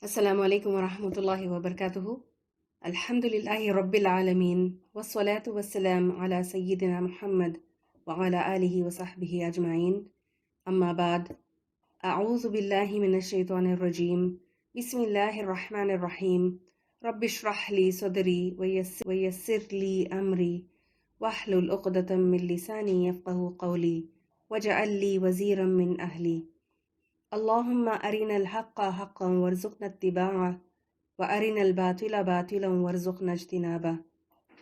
السلام علیکم ورحمۃ اللہ وبرکاتہ۔ الحمد للہ رب العالمین والصلاة والسلام علی سیدنا محمد وعلی آلہ وصحبہ اجمعین، اما بعد، اعوذ باللہ من الشیطان الرجیم، بسم اللہ الرحمن الرحیم، رب اشرح لی صدری ویسر لی امری واحلل عقدۃ من لسانی یفقہوا قولی واجعل لی وزیرا من اہلی۔ اللہم ارنا الحق حقا وارزقنا اتباعہ وارنا الباطل باطلا وارزقنا اجتنابہ،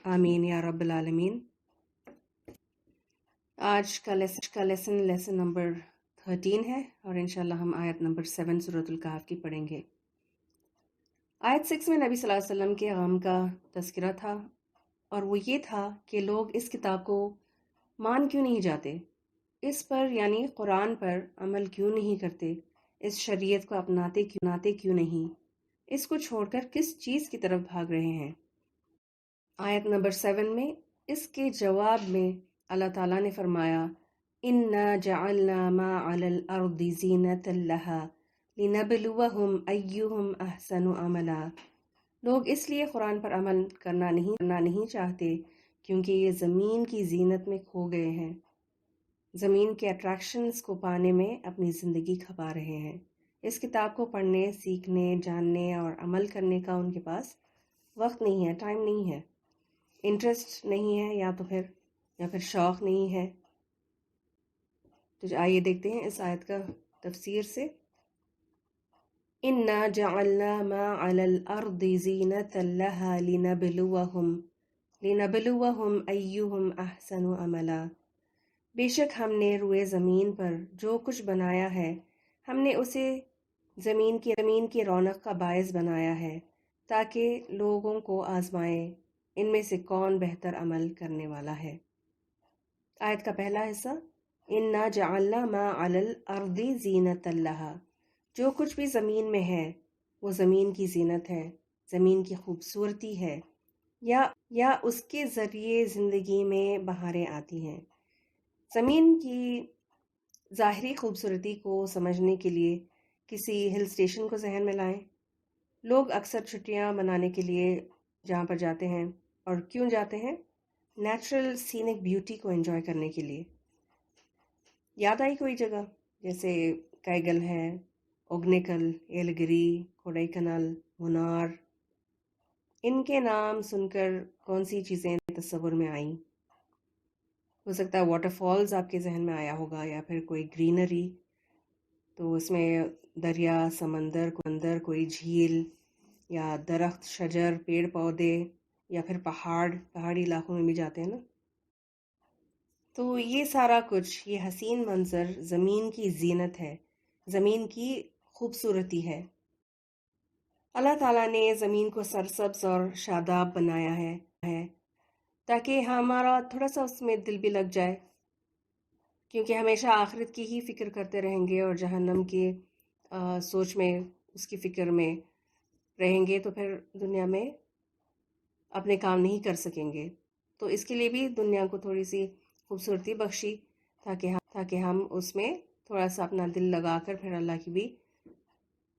آمین یا رب العالمین۔ آج کا لیسن نمبر 13 ہے، اور انشاءاللہ ہم آیت نمبر 7 سورۃ الکہف کی پڑھیں گے۔ آیت 6 میں نبی صلی اللہ علیہ وسلم کے غم کا تذکرہ تھا، اور وہ یہ تھا کہ لوگ اس کتاب کو مان کیوں نہیں جاتے، اس پر یعنی قرآن پر عمل کیوں نہیں کرتے، اس شریعت کو اپناتے کیوں نہیں، اس کو چھوڑ کر کس چیز کی طرف بھاگ رہے ہیں۔ آیت نمبر 7 میں اس کے جواب میں اللہ تعالیٰ نے فرمایا، اِنَّا جَعَلْنَا مَا عَلَى الْأَرْضِ زِينَةً لَهَا لِنَبْلُوَهُمْ أَيُّهُمْ أَحْسَنُ عَمَلًا۔ لوگ اس لیے قرآن پر عمل کرنا نہیں چاہتے کیونکہ یہ زمین کی زینت میں کھو گئے ہیں، زمین کے اٹریکشنز کو پانے میں اپنی زندگی کھپا رہے ہیں۔ اس کتاب کو پڑھنے، سیکھنے، جاننے اور عمل کرنے کا ان کے پاس وقت نہیں ہے، ٹائم نہیں ہے، انٹرسٹ نہیں ہے، یا پھر شوق نہیں ہے۔ تو آئیے دیکھتے ہیں اس آیت کا تفسیر سے۔ اِنَّا جَعَلْنَا مَا عَلَى الْأَرْضِ زِينَةً لَهَا لِنَبْلُوَهُمْ أَيُّهُمْ أَحْسَنُ عَمَلًا۔ بے شک ہم نے روئے زمین پر جو کچھ بنایا ہے، ہم نے اسے زمین کی رونق کا باعث بنایا ہے تاکہ لوگوں کو آزمائے ان میں سے کون بہتر عمل کرنے والا ہے۔ آیت کا پہلا حصہ، اِنَّا جَعَلْنَا مَا عَلَى الْأَرْضِ زِينَةً لَهَا، جو کچھ بھی زمین میں ہے وہ زمین کی زینت ہے، زمین کی خوبصورتی ہے، یا اس کے ذریعے زندگی میں بہاریں آتی ہیں۔ زمین کی ظاہری خوبصورتی کو سمجھنے کے لیے کسی ہل اسٹیشن کو ذہن میں لائیں۔ لوگ اکثر چھٹیاں منانے کے لیے جہاں پر جاتے ہیں، اور کیوں جاتے ہیں؟ نیچرل سینک بیوٹی کو انجوائے کرنے کے لیے۔ یاد آئی کوئی جگہ؟ جیسے کائگل ہے، اوگنیکل، ایلگری، کوڈائی کنال، منار۔ ان کے نام سن کر کون سی چیزیں تصور میں آئیں؟ ہو سکتا ہے واٹر فالز آپ کے ذہن میں آیا ہوگا، یا پھر کوئی گرینری، تو اس میں دریا، سمندر، کوئی جھیل، یا درخت، شجر، پیڑ پودے، یا پھر پہاڑی علاقوں میں بھی جاتے ہیں نا۔ تو یہ سارا کچھ، یہ حسین منظر زمین کی زینت ہے، زمین کی خوبصورتی ہے۔ اللہ تعالیٰ نے زمین کو سرسبز اور شاداب بنایا ہے تاکہ ہمارا تھوڑا سا اس میں دل بھی لگ جائے، کیونکہ ہمیشہ آخرت کی ہی فکر کرتے رہیں گے اور جہنم کی سوچ میں، اس کی فکر میں رہیں گے تو پھر دنیا میں اپنے کام نہیں کر سکیں گے۔ تو اس کے لیے بھی دنیا کو تھوڑی سی خوبصورتی بخشی تاکہ ہم اس میں تھوڑا سا اپنا دل لگا کر پھر اللہ کی بھی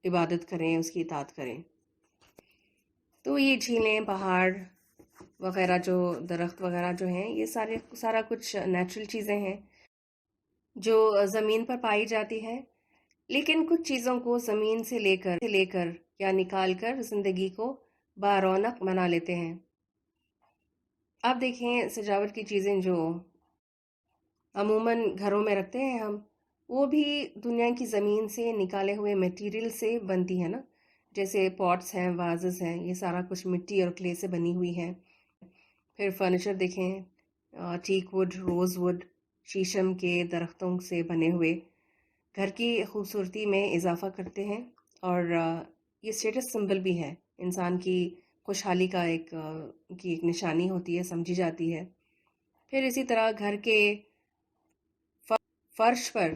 عبادت کریں، اس کی اطاعت کریں۔ تو یہ جھیلیں، پہاڑ وغیرہ، جو درخت وغیرہ جو ہیں، یہ سارا کچھ نیچرل چیزیں ہیں جو زمین پر پائی جاتی ہے، لیکن کچھ چیزوں کو زمین سے لے کر یا نکال کر زندگی کو بارونق بنا لیتے ہیں۔ آپ دیکھیں، سجاوٹ کی چیزیں جو عموماً گھروں میں رکھتے ہیں ہم، وہ بھی دنیا کی زمین سے نکالے ہوئے میٹیریل سے بنتی ہیں نا، جیسے پاٹس ہیں، وازز ہیں، یہ سارا کچھ مٹی اور کلے سے بنی ہوئی ہے۔ پھر فرنیچر دیکھیں، ٹیک ووڈ، روز ووڈ، شیشم کے درختوں سے بنے ہوئے گھر کی خوبصورتی میں اضافہ کرتے ہیں، اور یہ اسٹیٹس سمبل بھی ہے، انسان کی خوشحالی کا ایک نشانی ہوتی ہے، سمجھی جاتی ہے۔ پھر اسی طرح گھر کے فرش پر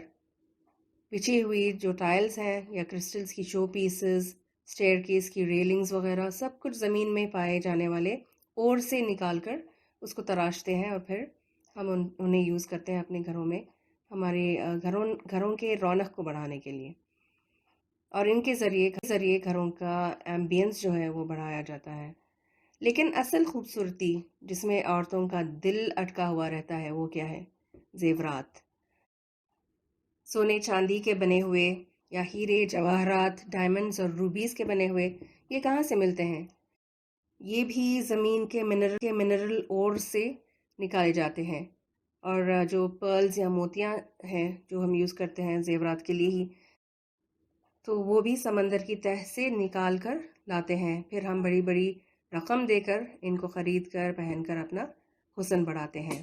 بچھی ہوئی جو ٹائلز ہیں یا کرسٹلز کی شو پیسز، اسٹیئر کیس کی ریلنگز وغیرہ، سب کچھ زمین میں پائے جانے والے اور سے نکال کر اس کو تراشتے ہیں، اور پھر ہم انہیں یوز کرتے ہیں اپنے گھروں میں، ہمارے گھروں کے رونق کو بڑھانے کے لیے۔ اور ان کے ذریعے گھروں کا ایمبینس جو ہے وہ بڑھایا جاتا ہے۔ لیکن اصل خوبصورتی جس میں عورتوں کا دل اٹکا ہوا رہتا ہے وہ کیا ہے؟ زیورات، سونے چاندی کے بنے ہوئے یا ہیرے جواہرات، ڈائمنڈز اور روبیز کے بنے ہوئے، یہ کہاں سے ملتے ہیں؟ یہ بھی زمین کے منرل اور سے نکالے جاتے ہیں، اور جو پرلز یا موتیاں ہیں جو ہم یوز کرتے ہیں زیورات کے لیے ہی، تو وہ بھی سمندر کی تہہ سے نکال کر لاتے ہیں، پھر ہم بڑی بڑی رقم دے کر ان کو خرید کر پہن کر اپنا حسن بڑھاتے ہیں۔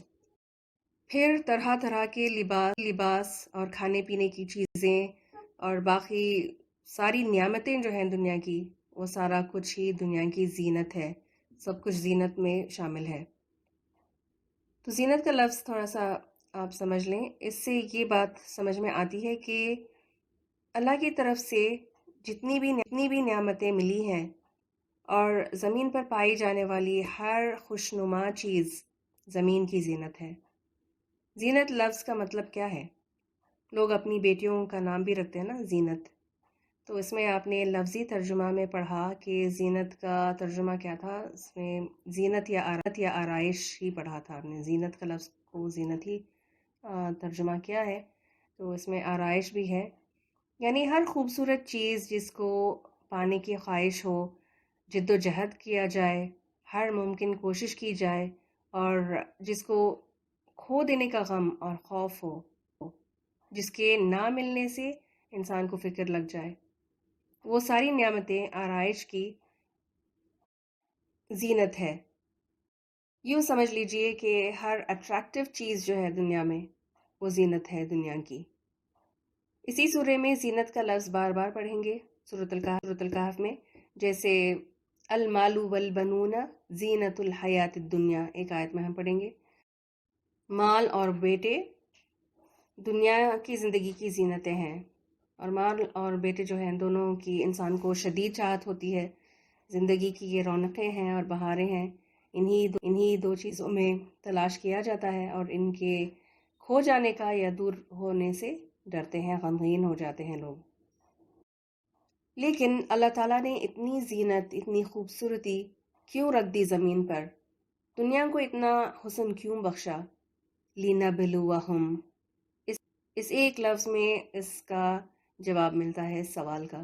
پھر طرح طرح کے لباس اور کھانے پینے کی چیزیں اور باقی ساری نعمتیں جو ہیں دنیا کی، وہ سارا کچھ ہی دنیا کی زینت ہے، سب کچھ زینت میں شامل ہے۔ تو زینت کا لفظ تھوڑا سا آپ سمجھ لیں، اس سے یہ بات سمجھ میں آتی ہے کہ اللہ کی طرف سے جتنی بھی نعمتیں ملی ہیں اور زمین پر پائی جانے والی ہر خوشنما چیز زمین کی زینت ہے۔ زینت لفظ کا مطلب کیا ہے؟ لوگ اپنی بیٹیوں کا نام بھی رکھتے ہیں نا زینت، تو اس میں آپ نے لفظی ترجمہ میں پڑھا کہ زینت کا ترجمہ کیا تھا، اس میں زینت یا آرائش ہی پڑھا تھا آپ نے، زینت کا لفظ کو زینت ہی ترجمہ کیا ہے، تو اس میں آرائش بھی ہے، یعنی ہر خوبصورت چیز جس کو پانے کی خواہش ہو، جد و جہد کیا جائے، ہر ممکن کوشش کی جائے، اور جس کو کھو دینے کا غم اور خوف ہو، جس کے نہ ملنے سے انسان کو فکر لگ جائے، وہ ساری نعمتیں آرائش کی زینت ہے۔ یوں سمجھ لیجئے کہ ہر اٹریکٹیو چیز جو ہے دنیا میں وہ زینت ہے دنیا کی۔ اسی سورے میں زینت کا لفظ بار بار پڑھیں گے سورۃ الکہف میں، جیسے المال والبنون زینت الحیات الدنیا، ایک آیت میں ہم پڑھیں گے مال اور بیٹے دنیا کی زندگی کی زینتیں ہیں، اور مال اور بیٹے جو ہیں دونوں کی انسان کو شدید چاہت ہوتی ہے، زندگی کی یہ رونقیں ہیں اور بہاریں ہیں، انہی دو چیزوں میں تلاش کیا جاتا ہے، اور ان کے کھو جانے کا یا دور ہونے سے ڈرتے ہیں، غمگین ہو جاتے ہیں لوگ۔ لیکن اللہ تعالیٰ نے اتنی زینت، اتنی خوبصورتی کیوں رکھ دی زمین پر؟ دنیا کو اتنا حسن کیوں بخشا؟ لِنَبْلُوَهُمْ، اس ایک لفظ میں اس کا جواب ملتا ہے اس سوال کا،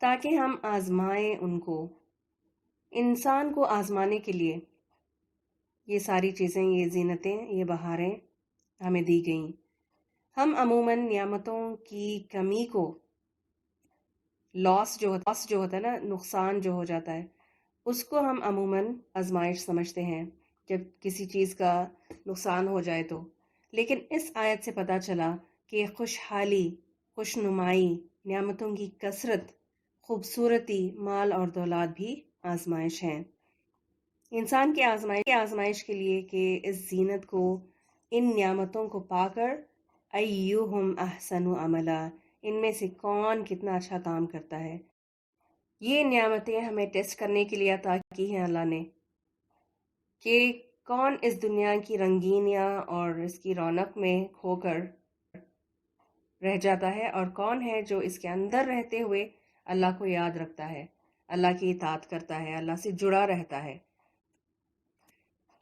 تاکہ ہم آزمائیں ان کو، انسان کو آزمانے کے لیے یہ ساری چیزیں، یہ زینتیں، یہ بہاریں ہمیں دی گئیں۔ ہم عموماً نعمتوں کی کمی کو، لاس جو ہوتا ہے نا، نقصان جو ہو جاتا ہے، اس کو ہم عموماً آزمائش سمجھتے ہیں جب کسی چیز کا نقصان ہو جائے تو، لیکن اس آیت سے پتہ چلا کہ خوشحالی، خوشنمائی، نعمتوں کی کثرت، خوبصورتی، مال اور دولت بھی آزمائش ہیں، انسان کی آزمائش کے لیے کہ اس زینت کو، ان نعمتوں کو پا کر ایہم احسن عملا، ان میں سے کون کتنا اچھا کام کرتا ہے۔ یہ نعمتیں ہمیں ٹیسٹ کرنے کے لیے عطا کی ہیں اللہ نے، کہ کون اس دنیا کی رنگینیاں اور اس کی رونق میں کھو کر رہ جاتا ہے، اور کون ہے جو اس کے اندر رہتے ہوئے اللہ کو یاد رکھتا ہے، اللہ کی اطاعت کرتا ہے، اللہ سے جڑا رہتا ہے۔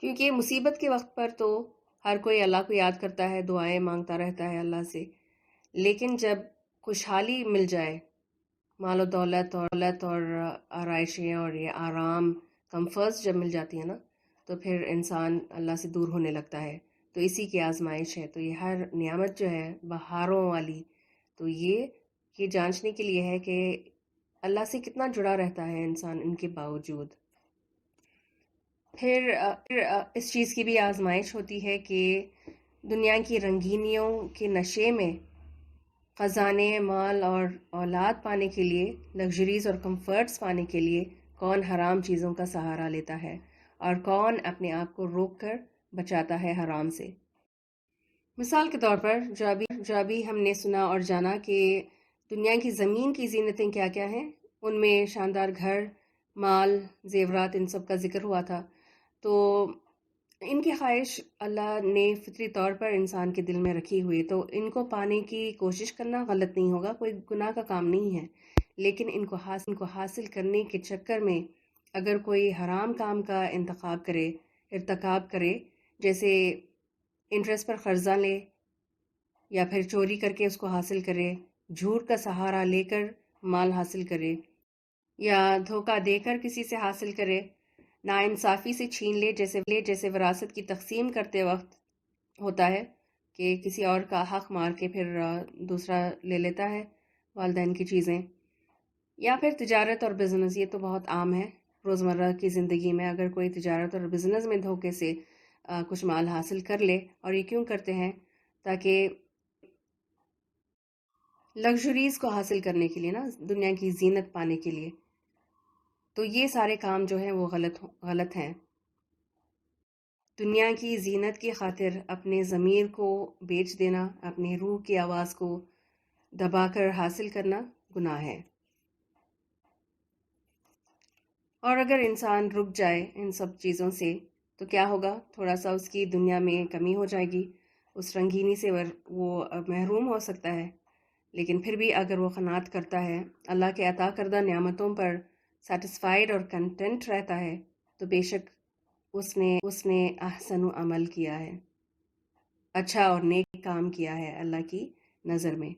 کیونکہ مصیبت کے وقت پر تو ہر کوئی اللہ کو یاد کرتا ہے، دعائیں مانگتا رہتا ہے اللہ سے، لیکن جب خوشحالی مل جائے، مال و دولت اور آرائشیں اور یہ آرام، کمفرٹس جب مل جاتی ہیں نا، تو پھر انسان اللہ سے دور ہونے لگتا ہے، تو اسی کی آزمائش ہے۔ تو یہ ہر نعمت جو ہے بہاروں والی، تو یہ جانچنے کے لیے ہے کہ اللہ سے کتنا جڑا رہتا ہے انسان ان کے باوجود۔ پھر اس چیز کی بھی آزمائش ہوتی ہے کہ دنیا کی رنگینیوں کے نشے میں خزانے، مال اور اولاد پانے کے لیے، لگژریز اور کمفرٹس پانے کے لیے کون حرام چیزوں کا سہارا لیتا ہے، اور کون اپنے آپ کو روک کر بچاتا ہے حرام سے۔ مثال کے طور پر جو ابھی ہم نے سنا اور جانا کہ دنیا کی زمین کی زینتیں کیا کیا ہیں، ان میں شاندار گھر، مال، زیورات، ان سب کا ذکر ہوا تھا، تو ان کی خواہش اللہ نے فطری طور پر انسان کے دل میں رکھی ہوئی، تو ان کو پانے کی کوشش کرنا غلط نہیں ہوگا، کوئی گناہ کا کام نہیں ہے، لیکن ان کو حاصل کرنے کے چکر میں اگر کوئی حرام کام کا ارتکاب کرے، جیسے انٹرسٹ پر قرضہ لے یا پھر چوری کر کے اس کو حاصل کرے، جھوٹ کا سہارا لے کر مال حاصل کرے، یا دھوکہ دے کر کسی سے حاصل کرے، ناانصافی سے چھین لے، جیسے وراثت کی تقسیم کرتے وقت ہوتا ہے کہ کسی اور کا حق مار کے پھر دوسرا لے لیتا ہے والدین کی چیزیں، یا پھر تجارت اور بزنس. یہ تو بہت عام ہے روزمرہ کی زندگی میں. اگر کوئی تجارت اور بزنس میں دھوکے سے کچھ مال حاصل کر لے، اور یہ کیوں کرتے ہیں؟ تاکہ لگژریز کو حاصل کرنے کے لیے نا، دنیا کی زینت پانے کے لیے. تو یہ سارے کام جو ہیں وہ غلط ہیں. دنیا کی زینت کی خاطر اپنے ضمیر کو بیچ دینا، اپنی روح کی آواز کو دبا کر حاصل کرنا گناہ ہے. اور اگر انسان رک جائے ان سب چیزوں سے تو کیا ہوگا؟ تھوڑا سا اس کی دنیا میں کمی ہو جائے گی، اس رنگینی سے وہ محروم ہو سکتا ہے. لیکن پھر بھی اگر وہ قناعت کرتا ہے، اللہ کے عطا کردہ نعمتوں پر سیٹسفائیڈ اور کنٹینٹ رہتا ہے، تو بے شک اس نے احسن عمل کیا ہے، اچھا اور نیک کام کیا ہے اللہ کی نظر میں.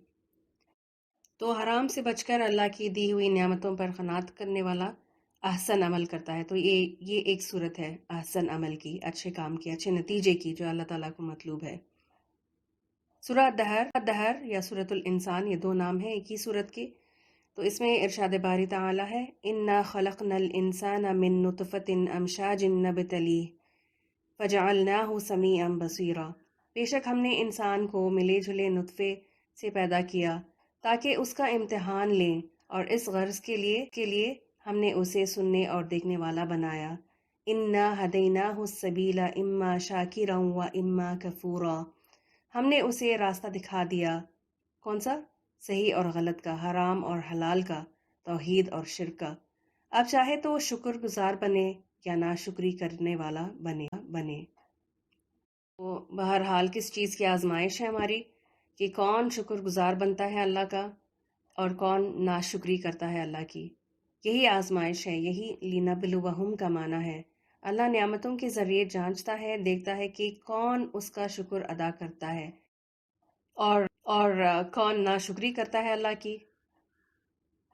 تو حرام سے بچ کر اللہ کی دی ہوئی نعمتوں پر قناعت کرنے والا احسن عمل کرتا ہے. تو یہ ایک صورت ہے احسن عمل کی، اچھے کام کی، اچھے نتیجے کی، جو اللہ تعالیٰ کو مطلوب ہے. سورہ دہر یا سورۃ الانسان، یہ دو نام ہیں ایک ہی سورت کے. تو اس میں ارشاد باری تعالی ہے، انا خلقنا الانسان من نطفۃ امشاج نبتلیہ فجعلناہ سمیعا بصیرا. بے شک ہم نے انسان کو ملے جلے نطفے سے پیدا کیا تاکہ اس کا امتحان لیں، اور اس غرض کے لیے ہم نے اسے سننے اور دیکھنے والا بنایا. انا ہدیناہ السبیل اما شاکرا و اما کفورا. ہم نے اسے راستہ دکھا دیا، کون سا؟ صحیح اور غلط کا، حرام اور حلال کا، توحید اور شرک کا. اب چاہے تو شکر گزار بنے یا ناشکری کرنے والا بنے. تو بہرحال کس چیز کی آزمائش ہے ہماری؟ کہ کون شکر گزار بنتا ہے اللہ کا اور کون ناشکری کرتا ہے اللہ کی. یہی آزمائش ہے، یہی لِنَبْلُوَهُمْ کا معنی ہے. اللہ نعمتوں کے ذریعے جانچتا ہے، دیکھتا ہے کہ کون اس کا شکر ادا کرتا ہے اور کون ناشکری کرتا ہے اللہ کی.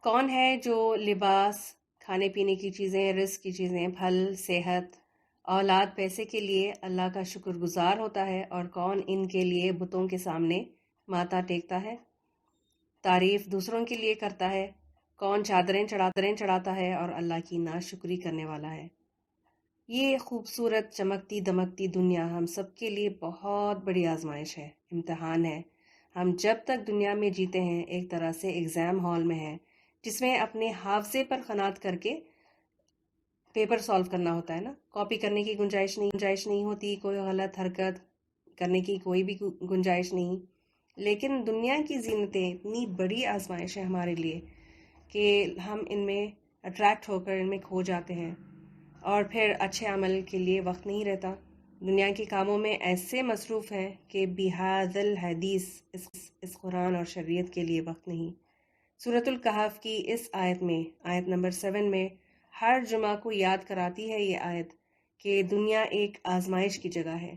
کون ہے جو لباس، کھانے پینے کی چیزیں، رزق کی چیزیں، پھل، صحت، اولاد، پیسے کے لیے اللہ کا شکر گزار ہوتا ہے، اور کون ان کے لیے بتوں کے سامنے ماتھا ٹیکتا ہے، تعریف دوسروں کے لیے کرتا ہے. کون چادریں چڑھاتا ہے اور اللہ کی ناشکری کرنے والا ہے. یہ خوبصورت چمکتی دمکتی دنیا ہم سب کے لیے بہت بڑی آزمائش ہے، امتحان ہے. ہم جب تک دنیا میں جیتے ہیں ایک طرح سے ایگزام ہال میں ہیں، جس میں اپنے حافظے پر قناعت کر کے پیپر سالو کرنا ہوتا ہے نا. کاپی کرنے کی گنجائش نہیں ہوتی، کوئی غلط حرکت کرنے کی کوئی بھی گنجائش نہیں. لیکن دنیا کی زینتیں اتنی بڑی آزمائش ہے ہمارے لیے کہ ہم ان میں اٹریکٹ ہو کر ان میں کھو جاتے ہیں، اور پھر اچھے عمل کے لیے وقت نہیں رہتا. دنیا کے کاموں میں ایسے مصروف ہیں کہ بہذا الحدیث، اس قرآن اور شریعت کے لیے وقت نہیں. سورۃ الکہف کی اس آیت میں، آیت نمبر 7 میں، ہر جمعہ کو یاد کراتی ہے یہ آیت کہ دنیا ایک آزمائش کی جگہ ہے.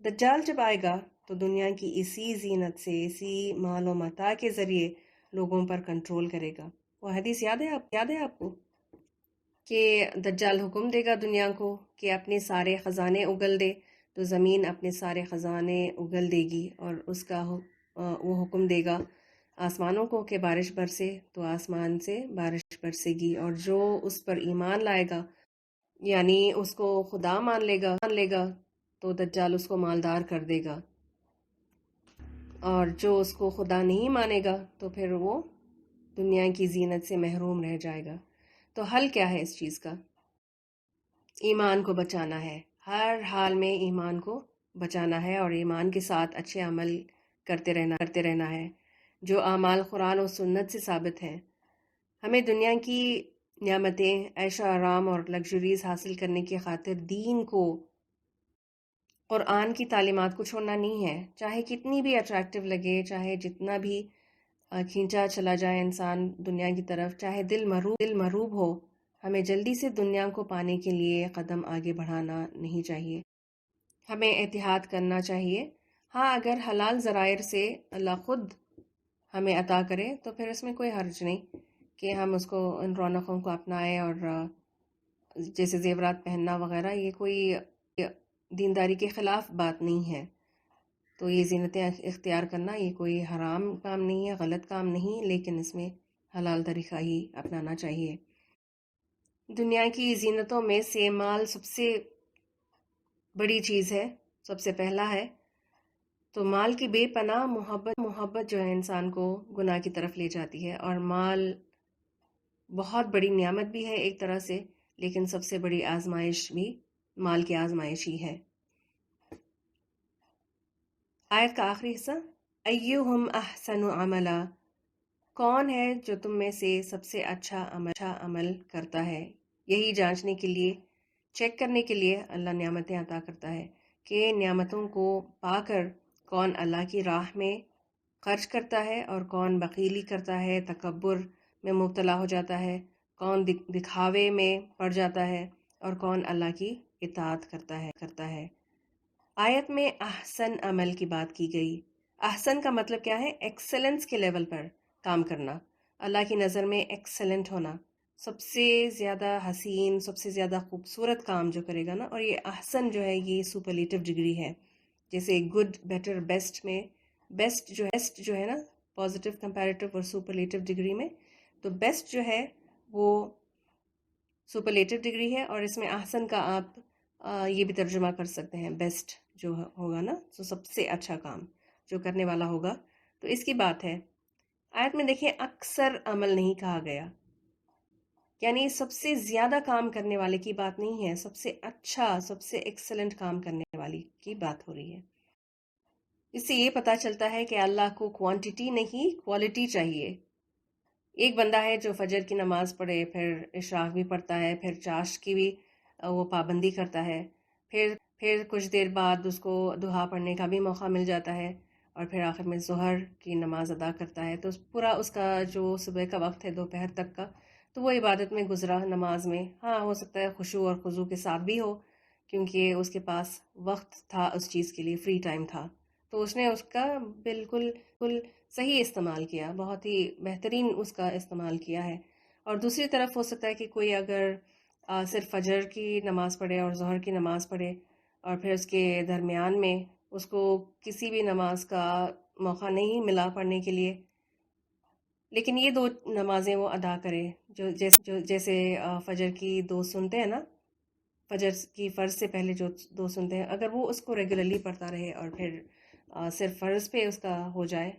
دجال جب آئے گا تو دنیا کی اسی زینت سے، اسی مال و متاع کے ذریعے لوگوں پر کنٹرول کرے گا. وہ حدیث یاد ہے آپ کو کہ دجال حکم دے گا دنیا کو کہ اپنے سارے خزانے اگل دے، تو زمین اپنے سارے خزانے اگل دے گی، اور اس کا وہ حکم دے گا آسمانوں کو کہ بارش برسے، تو آسمان سے بارش برسے گی. اور جو اس پر ایمان لائے گا، یعنی اس کو خدا مان لے گا تو دجال اس کو مالدار کر دے گا، اور جو اس کو خدا نہیں مانے گا تو پھر وہ دنیا کی زینت سے محروم رہ جائے گا. تو حل کیا ہے اس چیز کا؟ ایمان کو بچانا ہے، ہر حال میں ایمان کو بچانا ہے، اور ایمان کے ساتھ اچھے عمل کرتے رہنا ہے، جو اعمال قرآن و سنت سے ثابت ہیں. ہمیں دنیا کی نعمتیں، عیش و آرام اور لگژریز حاصل کرنے کی خاطر دین کو، قرآن کی تعلیمات کو چھوڑنا نہیں ہے، چاہے کتنی بھی اٹریکٹیو لگے، چاہے جتنا بھی کھینچا چلا جائے انسان دنیا کی طرف، چاہے دل مروب ہو، ہمیں جلدی سے دنیا کو پانے کے لیے قدم آگے بڑھانا نہیں چاہیے، ہمیں احتیاط کرنا چاہیے۔ ہاں، اگر حلال ذرائع سے اللہ خود ہمیں عطا کرے تو پھر اس میں کوئی حرج نہیں کہ ہم اس کو، ان رونقوں کو اپنائیں، اور جیسے زیورات پہننا وغیرہ، یہ کوئی دینداری کے خلاف بات نہیں ہے۔ تو یہ زینتیں اختیار کرنا یہ کوئی حرام کام نہیں ہے، غلط کام نہیں، لیکن اس میں حلال طریقہ ہی اپنانا چاہیے۔ دنیا کی زینتوں میں سے مال سب سے بڑی چیز ہے، سب سے پہلا ہے۔ تو مال کی بے پناہ محبت جو ہے انسان کو گناہ کی طرف لے جاتی ہے، اور مال بہت بڑی نعمت بھی ہے ایک طرح سے، لیکن سب سے بڑی آزمائش بھی مال کی آزمائش ہی ہے۔ آیت کا آخری حصہ، ایہم احسن عملا، کون ہے جو تم میں سے سب سے اچھا عمل کرتا ہے؟ یہی جانچنے کے لیے، چیک کرنے کے لیے اللہ نعمتیں عطا کرتا ہے کہ نعمتوں کو پا کر کون اللہ کی راہ میں خرچ کرتا ہے اور کون بخیلی کرتا ہے، تکبر میں مبتلا ہو جاتا ہے، کون دکھاوے میں پڑ جاتا ہے، اور کون اللہ کی اطاعت کرتا ہے۔ آیت میں احسن عمل کی بات کی گئی۔ احسن کا مطلب کیا ہے؟ ایکسلنس کے لیول پر کام کرنا، اللہ کی نظر میں ایکسلنٹ ہونا، سب سے زیادہ حسین، سب سے زیادہ خوبصورت کام جو کرے گا نا، اور یہ احسن جو ہے یہ سپرلیٹو ڈگری ہے، جیسے گڈ، بیٹر، بیسٹ میں بیسٹ جو ہے نا پازیٹیو، کمپیریٹیو اور سپرلیٹو ڈگری میں، تو بیسٹ جو ہے وہ سپرلیٹو ڈگری ہے، اور اس میں احسن کا آپ یہ بھی ترجمہ کر سکتے ہیں، بیسٹ جو ہوگا نا، تو سب سے اچھا کام جو کرنے والا ہوگا، تو اس کی بات ہے۔ آیت میں دیکھیں اکثر عمل نہیں کہا گیا، یعنی سب سے زیادہ کام کرنے والے کی بات نہیں ہے، سب سے اچھا، سب سے ایکسلنٹ کام کرنے والی کی بات ہو رہی ہے۔ اس سے یہ پتہ چلتا ہے کہ اللہ کو کوانٹٹی نہیں، کوالٹی چاہیے۔ ایک بندہ ہے جو فجر کی نماز پڑھے، پھر اشراق بھی پڑھتا ہے، پھر چاشت کی بھی وہ پابندی کرتا ہے، پھر کچھ دیر بعد اس کو دہا پڑھنے کا بھی موقع مل جاتا ہے، اور پھر آخر میں ظہر کی نماز ادا کرتا ہے، تو پورا اس کا جو صبح کا وقت ہے دوپہر تک کا، تو وہ عبادت میں گزرا، نماز میں۔ ہاں، ہو سکتا ہے خشوع اور خضوع کے ساتھ بھی ہو، کیونکہ اس کے پاس وقت تھا اس چیز کے لیے، فری ٹائم تھا، تو اس نے اس کا بالکل صحیح استعمال کیا، بہت ہی بہترین اس کا استعمال کیا ہے۔ اور دوسری طرف ہو سکتا ہے کہ کوئی اگر صرف فجر کی نماز پڑھے اور ظہر کی نماز پڑھے، اور پھر اس کے درمیان میں اس کو کسی بھی نماز کا موقع نہیں ملا پڑھنے کے لیے، لیکن یہ دو نمازیں وہ ادا کرے، جیسے فجر کی دو سنتے ہیں نا، فجر کی فرض سے پہلے جو دو سنتے ہیں، اگر وہ اس کو ریگولرلی پڑھتا رہے، اور پھر صرف فرض پہ اس کا ہو جائے،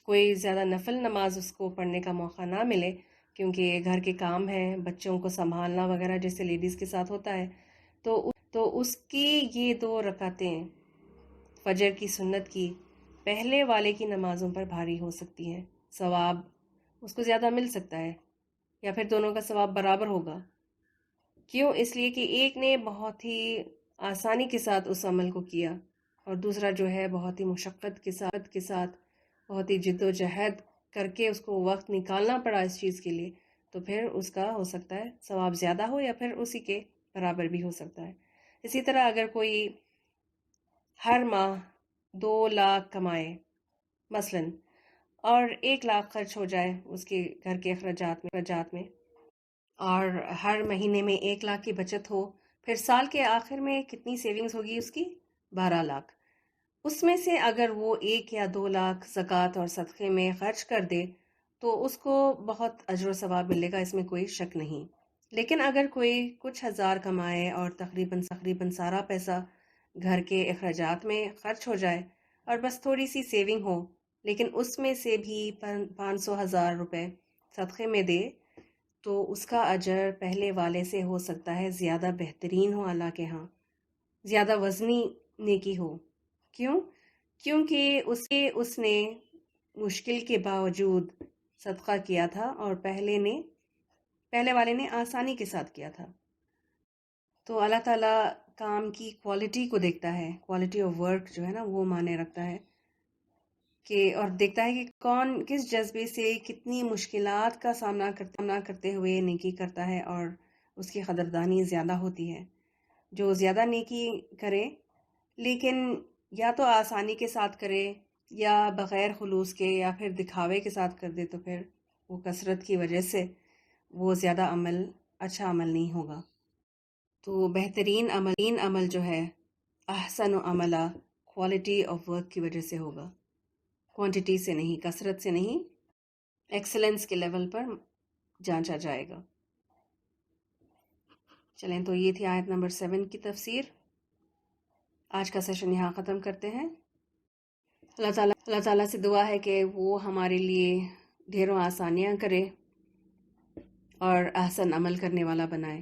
کوئی زیادہ نفل نماز اس کو پڑھنے کا موقع نہ ملے، کیونکہ گھر کے کام ہیں، بچوں کو سنبھالنا وغیرہ جیسے لیڈیز کے ساتھ ہوتا ہے، تو اس کی یہ 2 رکعتیں فجر کی سنت کی پہلے والے کی نمازوں پر بھاری ہو سکتی ہیں، ثواب اس کو زیادہ مل سکتا ہے، یا پھر دونوں کا ثواب برابر ہوگا۔ کیوں؟ اس لیے کہ ایک نے بہت ہی آسانی کے ساتھ اس عمل کو کیا، اور دوسرا جو ہے بہت ہی مشقت کے ساتھ بہت ہی جد و جہد کر کے اس کو وقت نکالنا پڑا اس چیز کے لیے، تو پھر اس کا ہو سکتا ہے ثواب زیادہ ہو، یا پھر اسی کے برابر بھی ہو سکتا ہے۔ اسی طرح اگر کوئی ہر ماہ 2 لاکھ کمائے مثلا، اور 1 لاکھ خرچ ہو جائے اس کے گھر کے اخراجات میں، اور ہر مہینے میں 1 لاکھ کی بچت ہو، پھر سال کے آخر میں کتنی سیونگز ہوگی اس کی؟ 12 لاکھ۔ اس میں سے اگر وہ 1 یا 2 لاکھ زکوٰۃ اور صدقے میں خرچ کر دے تو اس کو بہت اجر و ثواب ملے گا، اس میں کوئی شک نہیں۔ لیکن اگر کوئی کچھ ہزار کمائے اور تقریباً سارا پیسہ گھر کے اخراجات میں خرچ ہو جائے، اور بس تھوڑی سی سیونگ ہو، لیکن اس میں سے بھی 500,000 روپے صدقے میں دے، تو اس کا اجر پہلے والے سے ہو سکتا ہے زیادہ بہترین ہو اللہ کے ہاں، زیادہ وزنی نیکی ہو۔ کیوں؟ کیونکہ اس نے مشکل کے باوجود صدقہ کیا تھا، اور پہلے والے نے آسانی کے ساتھ کیا تھا۔ تو اللہ تعالیٰ کام کی کوالٹی کو دیکھتا ہے، کوالٹی آف ورک جو ہے نا وہ معنی رکھتا ہے۔ اور دیکھتا ہے کہ کون کس جذبے سے کتنی مشکلات کا سامنا کرتے ہوئے نیکی کرتا ہے، اور اس کی قدردانی زیادہ ہوتی ہے۔ جو زیادہ نیکی کرے لیکن یا تو آسانی کے ساتھ کرے یا بغیر خلوص کے یا پھر دکھاوے کے ساتھ کر دے، تو پھر وہ کثرت کی وجہ سے وہ زیادہ اچھا عمل نہیں ہوگا۔ تو بہترین عمل جو ہے احسن عملہ کوالٹی آف ورک کی وجہ سے ہوگا، کوانٹٹی سے نہیں، کثرت سے نہیں، ایکسلنس کے لیول پر جانچا جائے گا۔ چلیں، تو یہ تھی آیت نمبر 7 کی تفسیر۔ آج کا سیشن یہاں ختم کرتے ہیں۔ اللہ تعالیٰ سے دعا ہے کہ وہ ہمارے لیے ڈھیروں آسانیاں کرے اور احسن عمل کرنے والا بنائے۔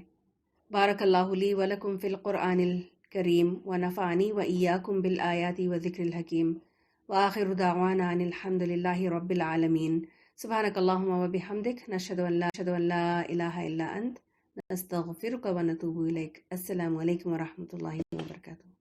بارک اللہ لی ولکم فی القرآن الکریم ونفعنی وإیاکم بالآیات وذکر الحکیم، وآخر دعوانا ان الحمد للہ رب العالمین۔ سبحانک اللہم وبحمدک، نشہد ان لا الہ الا انت، نستغفرک ونتوب الیک۔ السلام علیکم ورحمۃ اللہ وبرکاتہ۔